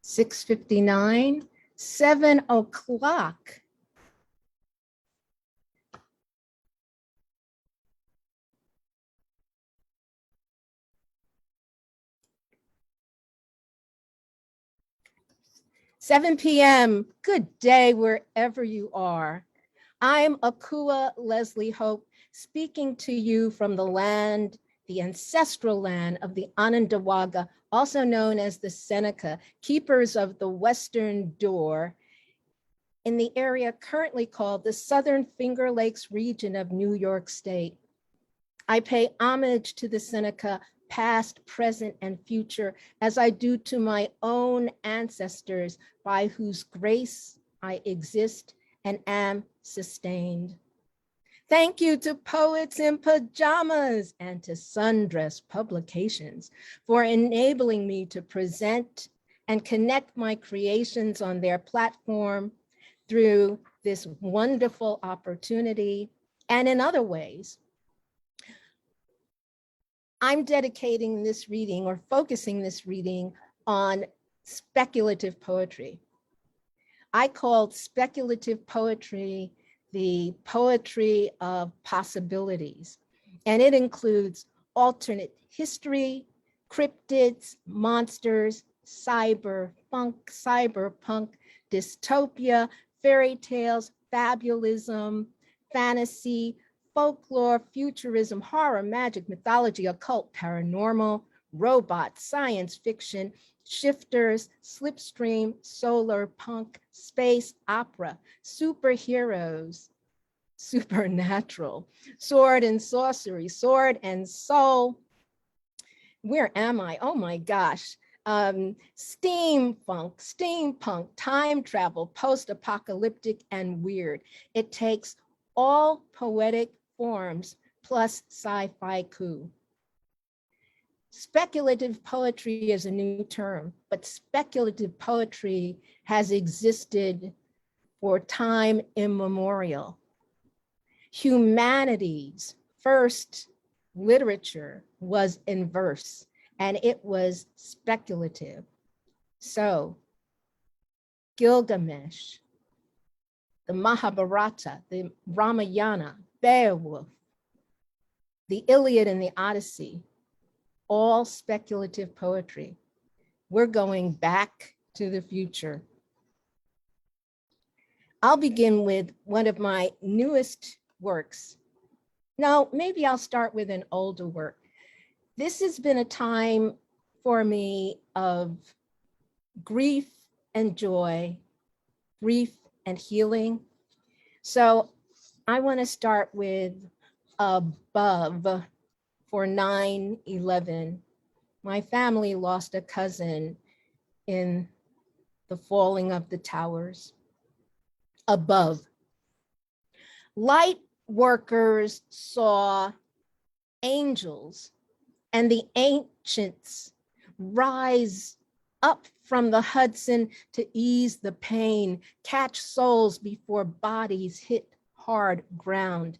6:59, 7 o'clock. (7 p.m.) Good day wherever you are. I'm Akua Lezli Hope, speaking to you from the land, the ancestral land of the Onondaga, also known as the Seneca, keepers of the Western Door, in the area currently called the Southern Finger Lakes region of New York State. I pay homage to the Seneca, past, present, and future, as I do to my own ancestors, by whose grace I exist and am sustained. Thank you to Poets in Pajamas and to Sundress Publications for enabling me to present and connect my creations on their platform through this wonderful opportunity and in other ways. I'm dedicating this reading or focusing this reading on speculative poetry. I called speculative poetry the poetry of possibilities, and it includes alternate history, cryptids, monsters, cyberpunk, dystopia, fairy tales, fabulism, fantasy, folklore, futurism, horror, magic, mythology, occult, paranormal, robots, science fiction, shifters, slipstream, solar punk, space opera, superheroes, supernatural, sword and sorcery, sword and soul. Where am I? Oh my gosh. Steampunk, time travel, post-apocalyptic, and weird. It takes all poetic forms plus sci-fi coup. Speculative poetry is a new term, but speculative poetry has existed for time immemorial. Humanity's first literature was in verse, and it was speculative. So Gilgamesh, the Mahabharata, the Ramayana, Beowulf, the Iliad and the Odyssey, all speculative poetry. We're going back to the future. I'll begin with one of my newest works. No, maybe I'll start with an older work. This has been a time for me of grief and joy, grief and healing. So I want to start with Above for 9/11. My family lost a cousin in the falling of the towers. Above. Light workers saw angels and the ancients rise up from the Hudson to ease the pain, catch souls before bodies hit hard ground.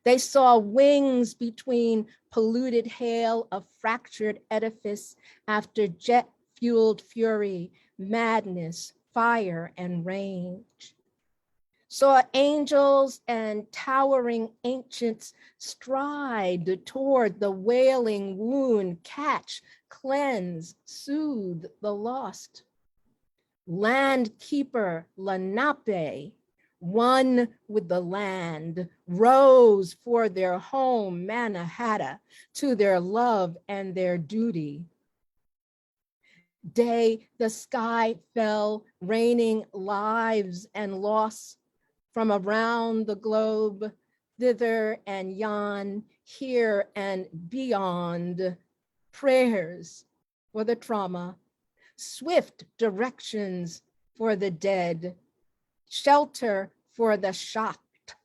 They saw wings between polluted hail of fractured edifice after jet-fueled fury, madness, fire, and rage. Saw angels and towering ancients stride toward the wailing wound, catch, cleanse, soothe the lost. Land keeper Lenape, one with the land, rose for their home, Mannahatta, to their love and their duty. Day, the sky fell, raining lives and loss from around the globe, thither and yon, here and beyond. Prayers for the trauma, swift directions for the dead, shelter for the shocked,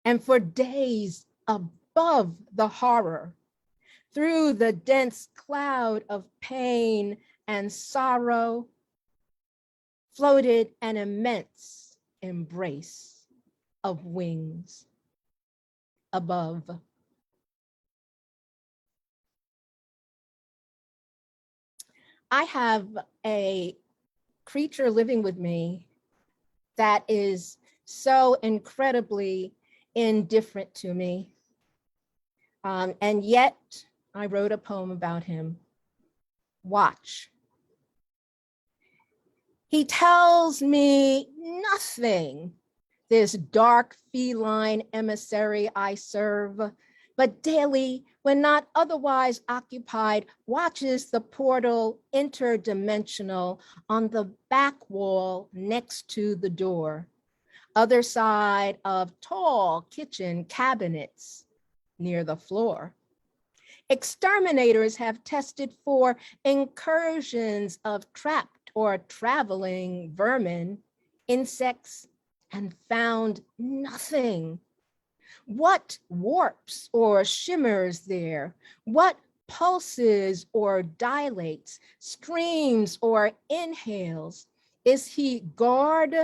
and for days above the horror, through the dense cloud of pain and sorrow, floated an immense embrace of wings above. I have a creature living with me that is so incredibly indifferent to me. And yet I wrote a poem about him. Watch. He tells me nothing, this dark feline emissary I serve, but daily, when not otherwise occupied, watches the portal interdimensional on the back wall next to the door, other side of tall kitchen cabinets near the floor. Exterminators have tested for incursions of trapped or traveling vermin, insects, and found nothing. What warps or shimmers there? What pulses or dilates, streams or inhales? Is he guard,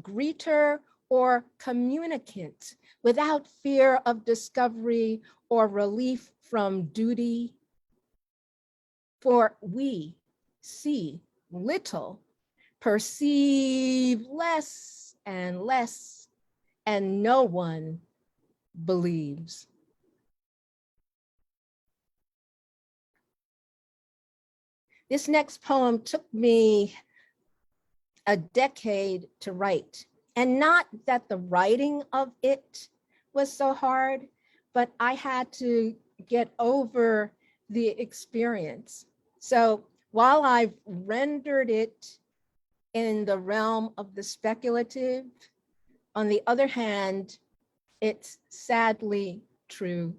greeter, or communicant without fear of discovery or relief from duty? For we see little, perceive less and less, and no one believes. This next poem took me a decade to write, and not that the writing of it was so hard, but I had to get over the experience. So while I've rendered it in the realm of the speculative, on the other hand, it's sadly true.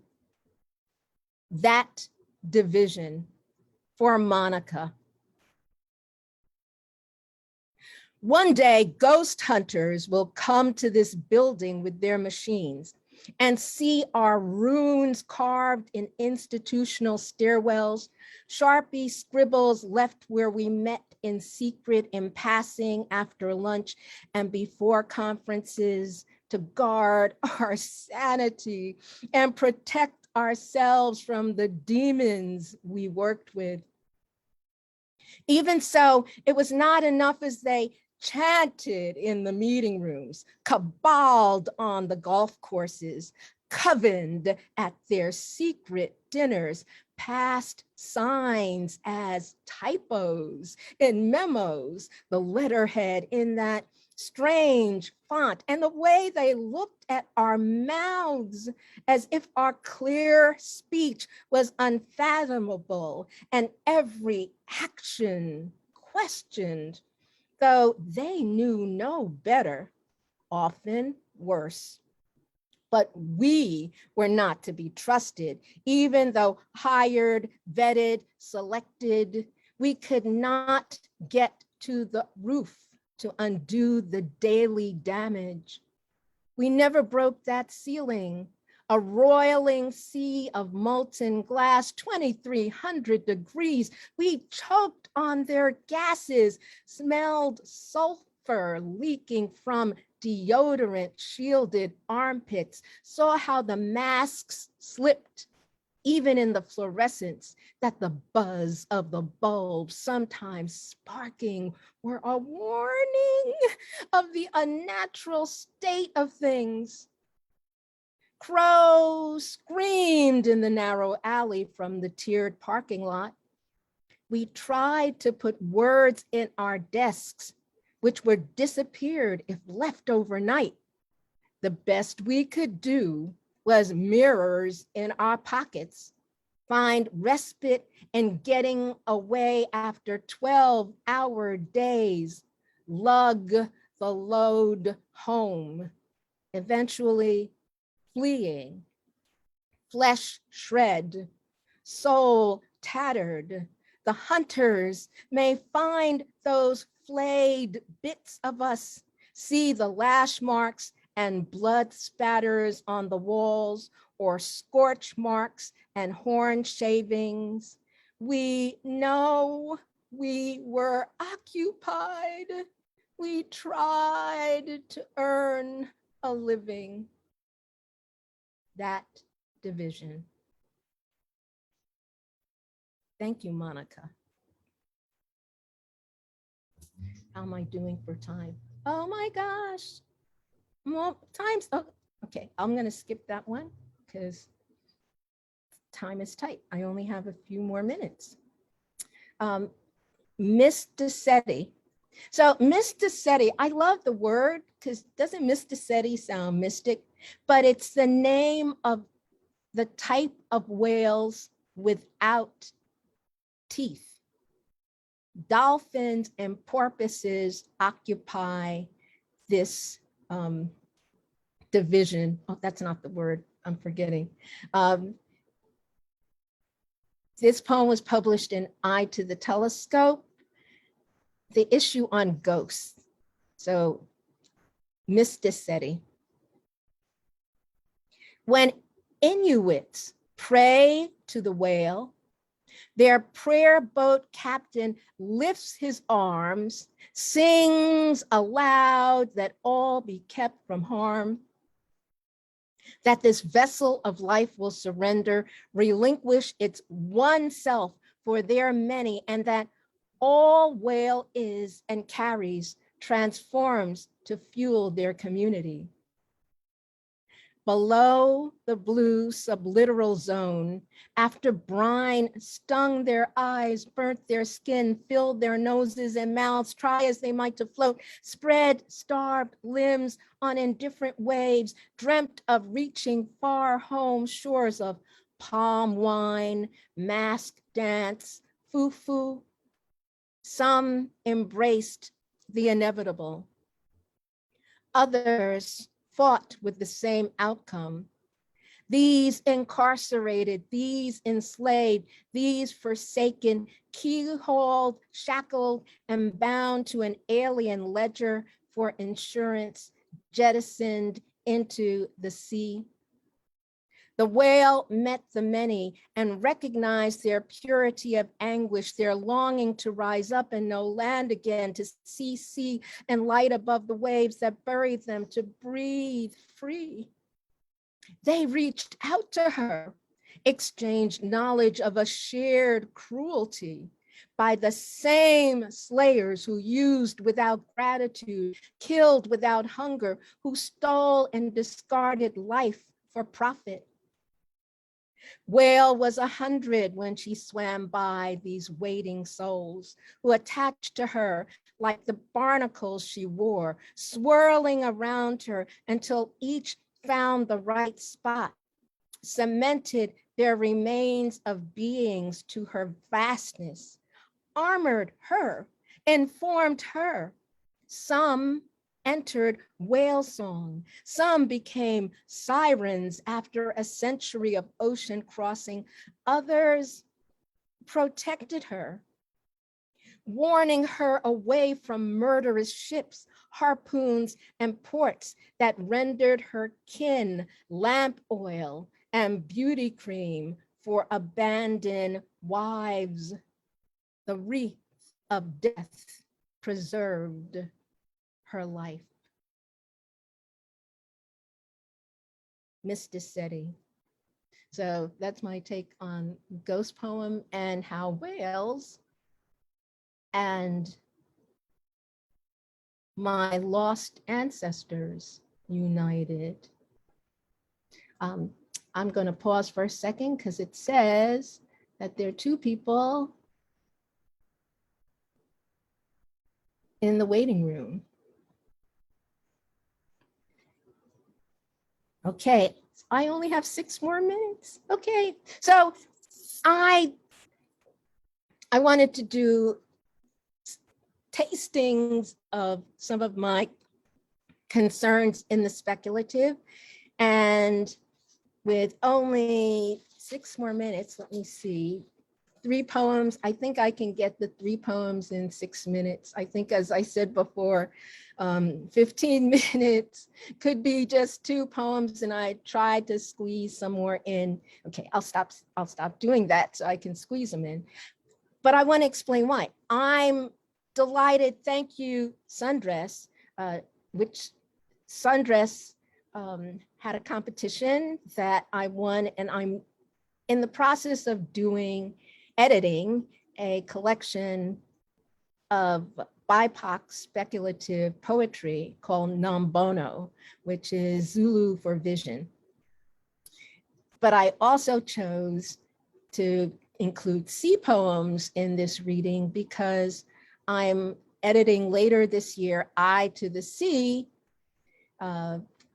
That division for Monica. One day, ghost hunters will come to this building with their machines and see our runes carved in institutional stairwells, Sharpie scribbles left where we met in secret in passing after lunch and before conferences to guard our sanity and protect ourselves from the demons we worked with. Even so, it was not enough as they chanted in the meeting rooms, cabaled on the golf courses, covened at their secret dinners, passed signs as typos in memos, the letterhead in that strange font, and the way they looked at our mouths as if our clear speech was unfathomable and every action questioned, though they knew no better, often worse. But we were not to be trusted, even though hired, vetted, selected, we could not get to the roof to undo the daily damage. We never broke that ceiling, a roiling sea of molten glass, 2,300 degrees. We choked on their gases, smelled sulfur leaking from deodorant shielded armpits, saw how the masks slipped even in the fluorescence, that the buzz of the bulbs, sometimes sparking, were a warning of the unnatural state of things. Crows screamed in the narrow alley from the tiered parking lot. We tried to put words in our desks, which were disappeared if left overnight. The best we could do was mirrors in our pockets, find respite in getting away after 12-hour days, lug the load home, eventually fleeing, flesh shred, soul tattered. The hunters may find those flayed bits of us, see the lash marks and blood spatters on the walls, or scorch marks and horn shavings. We know we were occupied. We tried to earn a living. That division. Thank you, Monica. How am I doing for time? Oh my gosh. Well, time's, oh, okay. I'm going to skip that one because time is tight. I only have a few more minutes. Mysticeti. So mysticeti, I love the word because doesn't mysticeti sound mystic, but it's the name of the type of whales without teeth. Dolphins and porpoises occupy this division. Oh, that's not the word, I'm forgetting. This poem was published in Eye to the Telescope, the issue on ghosts. So mysticeti. When Inuits pray to the whale, their prayer boat captain lifts his arms, sings aloud that all be kept from harm, that this vessel of life will surrender, relinquish its one self for their many, and that all whale is and carries transforms to fuel their community. Below the blue sublittoral zone, after brine stung their eyes, burnt their skin, filled their noses and mouths, try as they might to float, spread starved limbs on indifferent waves, dreamt of reaching far home shores of palm wine, mask dance, foo-foo. Some embraced the inevitable. Others fought with the same outcome. These incarcerated, these enslaved, these forsaken, keyholed, shackled, and bound to an alien ledger for insurance, jettisoned into the sea. The whale met the many and recognized their purity of anguish, their longing to rise up and know land again, to see sea and light above the waves that buried them, to breathe free. They reached out to her, exchanged knowledge of a shared cruelty by the same slayers who used without gratitude, killed without hunger, who stole and discarded life for profit. Whale was 100 when she swam by these waiting souls who attached to her like the barnacles she wore, swirling around her until each found the right spot, cemented their remains of beings to her vastness, armored her, informed her. Some entered whale song. Some became sirens after a century of ocean crossing. Others protected her, warning her away from murderous ships, harpoons, and ports that rendered her kin lamp oil and beauty cream for abandoned wives. The wreath of death preserved her life. Mysticeti. So that's my take on ghost poem and how whales and my lost ancestors united. I'm going to pause for a second because it says that there are two people in the waiting room. Okay, I only have 6 more minutes. Okay, so I wanted to do tastings of some of my concerns in the speculative, and with only 6 more minutes, let me see, 3 poems. I think I can get the 3 poems in 6 minutes. I think, as I said before, 15 minutes could be just 2 poems, and I tried to squeeze some more in. Okay, I'll stop doing that so I can squeeze them in. But I want to explain why. I'm delighted. Thank you, Sundress, which Sundress had a competition that I won, and I'm in the process of editing a collection of BIPOC speculative poetry called Nambono, which is Zulu for vision. But I also chose to include sea poems in this reading because I'm editing later this year, Eye to the Sea,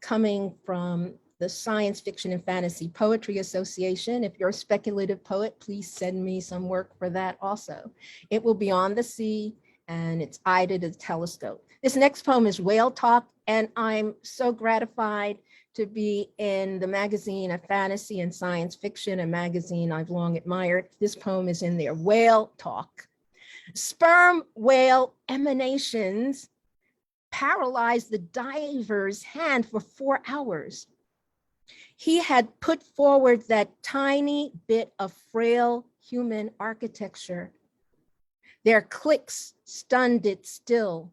coming from the Science Fiction and Fantasy Poetry Association. If you're a speculative poet, please send me some work for that also. It will be on the sea and it's Eye to the Telescope. This next poem is Whale Talk, and I'm so gratified to be in the magazine of fantasy and science fiction, a magazine I've long admired. This poem is in there, Whale Talk. Sperm whale emanations paralyzed the diver's hand for 4 hours. He had put forward that tiny bit of frail human architecture. Their clicks stunned it still.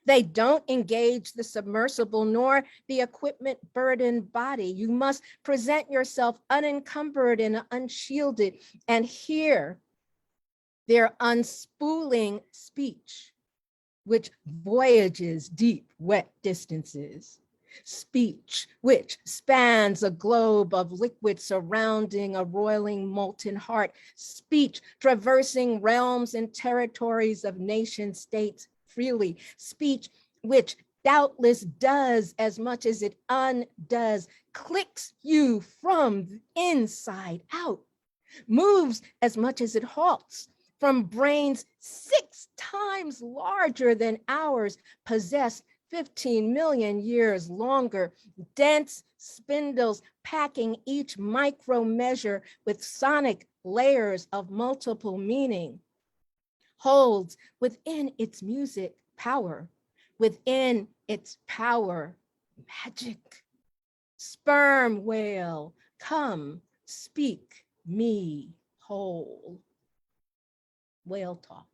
They don't engage the submersible nor the equipment burdened body. You must present yourself unencumbered and unshielded and hear their unspooling speech, which voyages deep, wet distances. Speech which spans a globe of liquid surrounding a roiling molten heart. Speech traversing realms and territories of nation states freely. Speech which doubtless does as much as it undoes, clicks you from inside out, moves as much as it halts, from brains 6 times larger than ours, possessed 15 million years longer, dense spindles packing each micro measure with sonic layers of multiple meaning, holds within its music power, within its power magic. Sperm whale, come speak me whole. Whale Talk.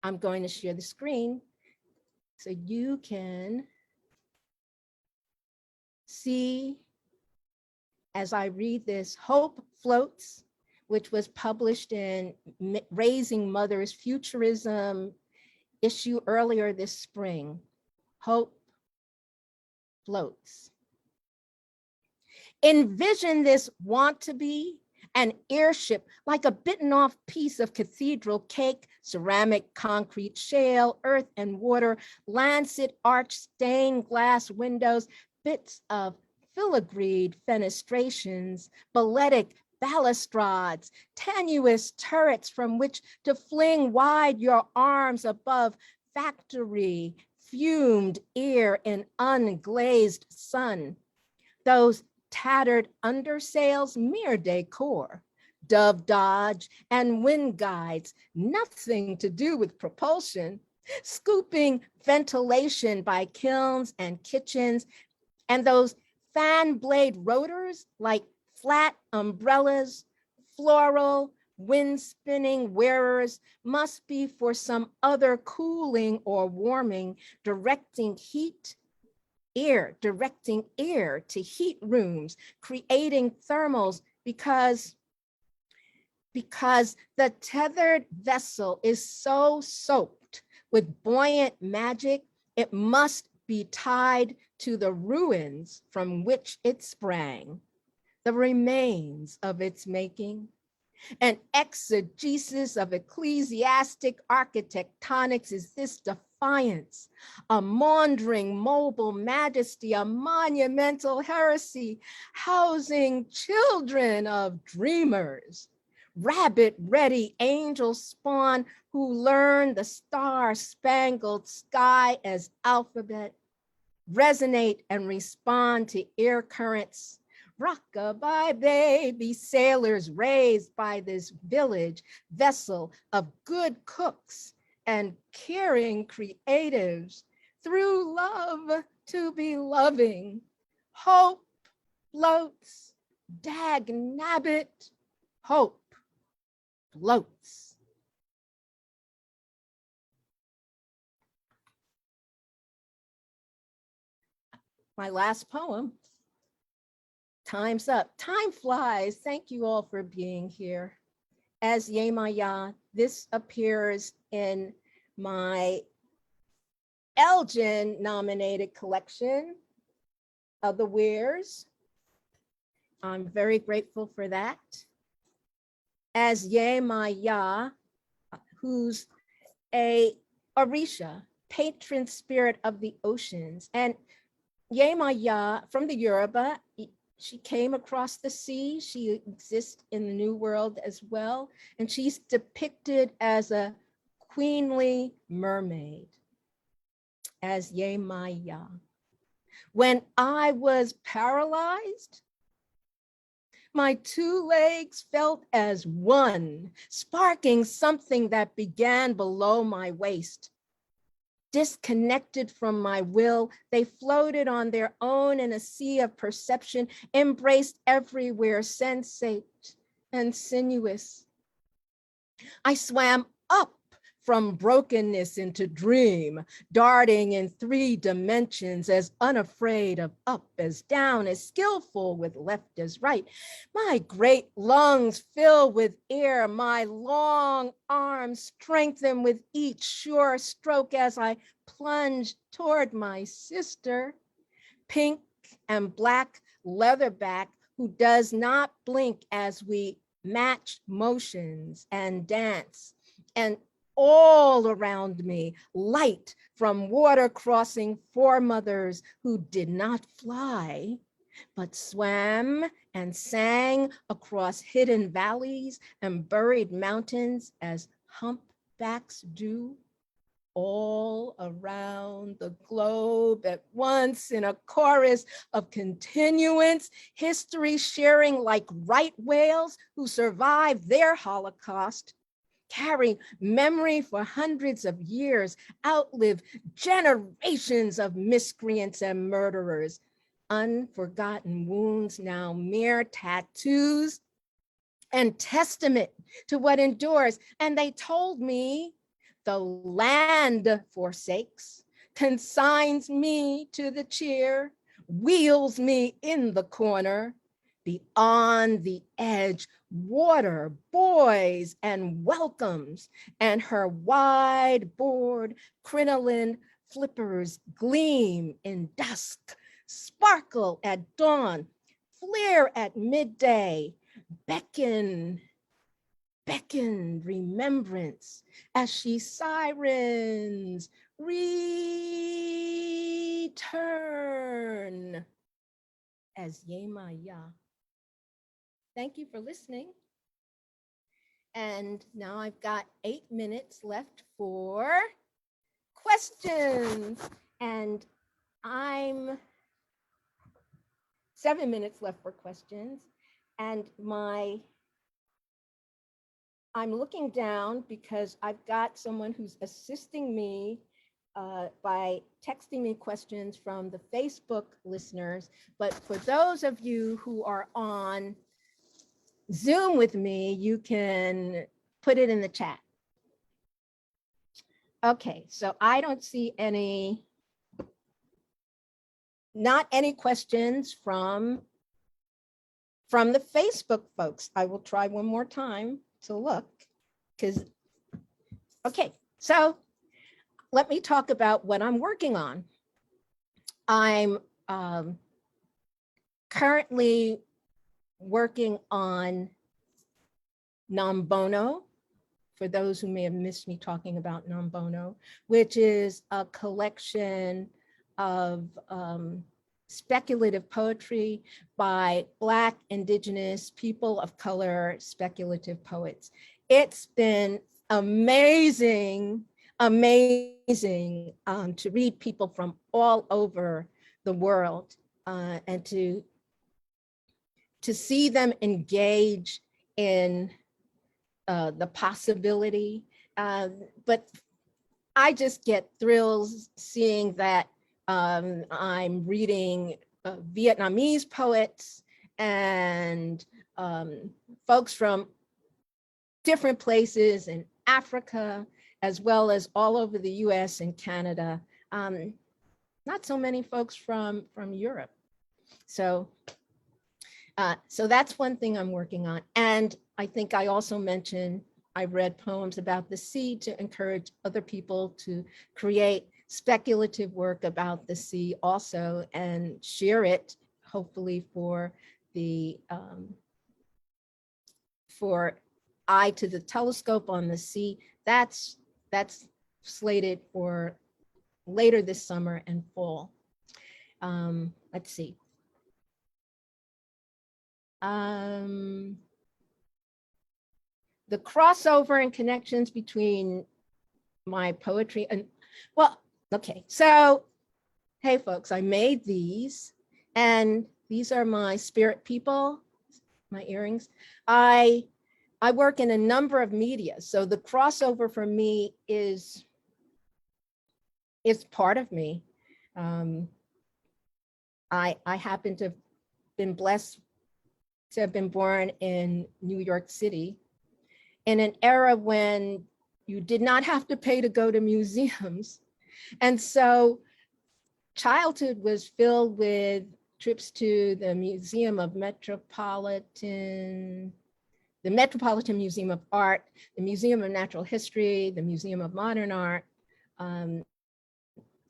I'm going to share the screen so you can see as I read this. Hope Floats, which was published in Raising Mothers Futurism issue earlier this spring. Hope Floats. Envision this want to be an airship like a bitten off piece of cathedral cake, ceramic, concrete, shale, earth and water, lancet, arch, stained glass windows, bits of filigreed fenestrations, balletic balustrades, tenuous turrets from which to fling wide your arms above factory, fumed air and unglazed sun. Those tattered undersails, mere decor, dove dodge and wind guides, nothing to do with propulsion, scooping ventilation by kilns and kitchens, and those fan blade rotors like flat umbrellas, floral, wind spinning wearers must be for some other cooling or warming, directing air to heat rooms, creating thermals because the tethered vessel is so soaked with buoyant magic, it must be tied to the ruins from which it sprang, the remains of its making. An exegesis of ecclesiastic architectonics is this defiance, a maundering mobile majesty, a monumental heresy, housing children of dreamers, rabbit-ready angel spawn who learn the star-spangled sky as alphabet, resonate and respond to air currents. Rock-a-bye baby sailors raised by this village vessel of good cooks and caring creatives through love to be loving. Hope floats, dag nabbit, hope floats. My last poem. Time's up. Time flies. Thank you all for being here. as Yemaya. This appears in my Elgin nominated collection of the wares. I'm very grateful for that. As Yemaya, who's a Orisha, patron spirit of the oceans. And Yemaya from the Yoruba, she came across the sea. She exists in the New World as well. And she's depicted as a queenly mermaid, as Yemaya. When I was paralyzed, my two legs felt as one, sparking something that began below my waist. Disconnected from my will, they floated on their own in a sea of perception, embraced everywhere, sensate and sinuous. I swam up from brokenness into dream, darting in 3 dimensions, as unafraid of up as down, as skillful with left as right. My great lungs fill with air, my long arms strengthen with each sure stroke as I plunge toward my sister, pink and black leatherback, who does not blink as we match motions and dance. And all around me, light from water crossing foremothers who did not fly, but swam and sang across hidden valleys and buried mountains as humpbacks do, all around the globe at once in a chorus of continuance, history sharing like right whales who survived their Holocaust, carry memory for hundreds of years, outlive generations of miscreants and murderers, unforgotten wounds now mere tattoos and testament to what endures. And they told me the land forsakes, consigns me to the chair, wheels me in the corner, beyond the edge, water, boys, and welcomes, and her wide board crinoline flippers gleam in dusk, sparkle at dawn, flare at midday, beckon remembrance as she sirens, return, as Yemaya. Thank you for listening. And now I've got 8 minutes left for questions. And I'm 7 minutes left for questions. And I'm looking down because I've got someone who's assisting me by texting me questions from the Facebook listeners. But for those of you who are on Zoom with me, you can put it in the chat. Okay, so I don't see not any questions from the Facebook folks. I will try one more time to look, okay, so let me talk about what I'm working on. I'm currently working on Nambono, for those who may have missed me talking about Nambono, which is a collection of speculative poetry by Black, Indigenous, people of color, speculative poets. It's been amazing to read people from all over the world and to see them engage in the possibility. But I just get thrills seeing that I'm reading Vietnamese poets and folks from different places in Africa, as well as all over the US and Canada. Not so many folks from Europe. So So that's one thing I'm working on. And I think I also mentioned I read poems about the sea to encourage other people to create speculative work about the sea also and share it, hopefully the for Eye to the Telescope on the Sea. That's slated for later this summer and fall. Let's see. The crossover and connections between my poetry and, well, okay. So, hey folks, I made these and these are my spirit people, my earrings. I work in a number of media. So the crossover for me is part of me. I happen to have been blessed to have been born in New York City in an era when you did not have to pay to go to museums. And so childhood was filled with trips to the Museum of the Metropolitan Museum of Art, the Museum of Natural History, the Museum of Modern Art. You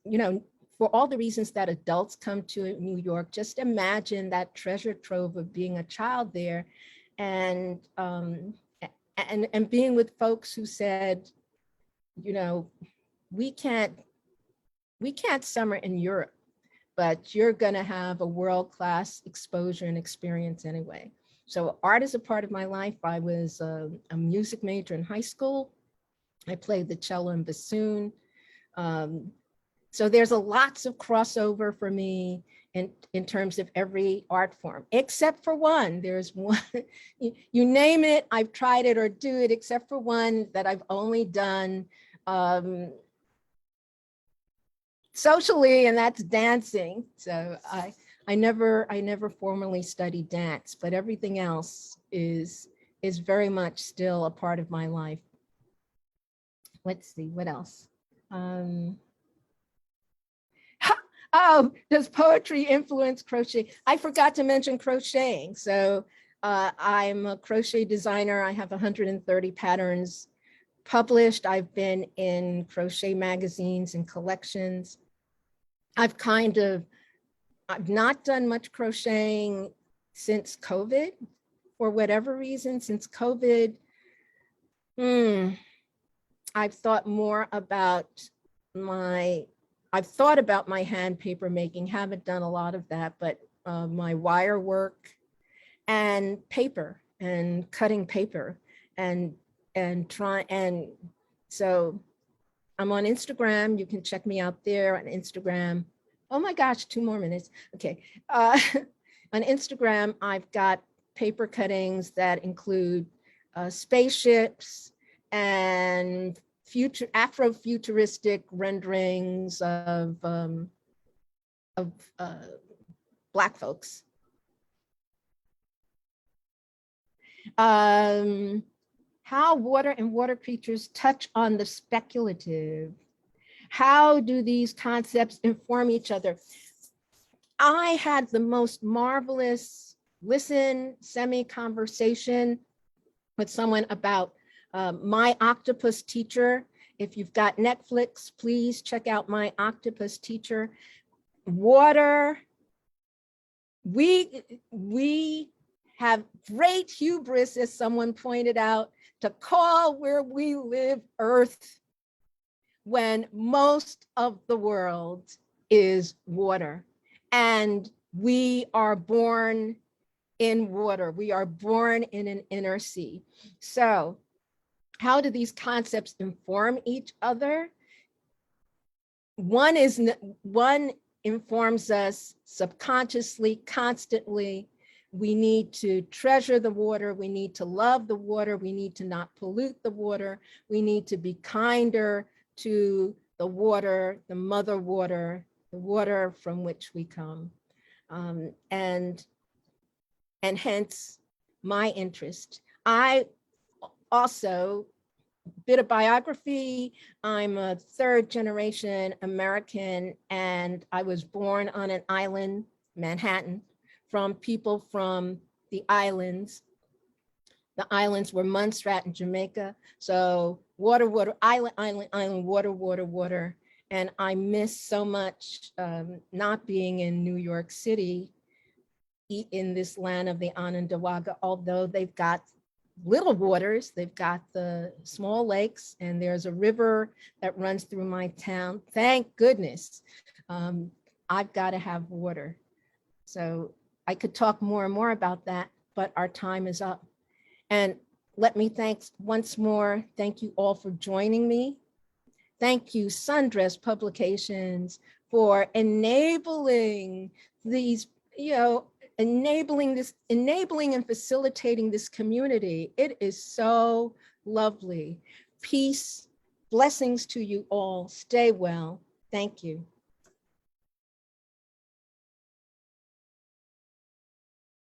know, for all the reasons that adults come to New York, just imagine that treasure trove of being a child there and being with folks who said, you know, we can't summer in Europe, but you're gonna have a world-class exposure and experience anyway. So art is a part of my life. I was a music major in high school. I played the cello and bassoon. So there's lots of crossover for me in terms of every art form, except for one. There's one, you name it, I've tried it or do it, except for one that I've only done socially, and that's dancing. So I never formally studied dance, but everything else is very much still a part of my life. Let's see, what else? Oh, does poetry influence crochet? I forgot to mention crocheting. So I'm a crochet designer. I have 130 patterns published. I've been in crochet magazines and collections. I've not done much crocheting since COVID, for whatever reason. Since COVID, I've thought about my hand paper making, haven't done a lot of that, but my wire work and paper and cutting paper and so I'm on Instagram. You can check me out there on Instagram. Oh my gosh, 2 more minutes. Okay. On Instagram, I've got paper cuttings that include spaceships and Afrofuturistic renderings of Black folks. How water and water creatures touch on the speculative. How do these concepts inform each other? I had the most marvelous semi-conversation with someone about My Octopus Teacher. If you've got Netflix, please check out My Octopus Teacher. Water, we have great hubris, as someone pointed out, to call where we live Earth when most of the world is water. And we are born in water. We are born in an inner sea. So how do these concepts inform each other? One informs us subconsciously, constantly. We need to treasure the water. We need to love the water. We need to not pollute the water. We need to be kinder to the water, the mother water, the water from which we come. And hence my interest. I also, bit of biography, I'm a 3rd generation American, and I was born on an island, Manhattan, from people from the islands. The islands were Montserrat and Jamaica. So water, water, island, island, island, water, water, water. And I miss so much not being in New York City, in this land of the Onondaga, although they've got little waters, they've got the small lakes, and there's a river that runs through my town. Thank goodness. I've got to have water. So I could talk more and more about that, but our time is up. And let me thank once more, thank you all for joining me. Thank you, Sundress Publications, for enabling these, enabling and facilitating this community. It is so lovely. Peace, blessings to you all. Stay well. Thank you.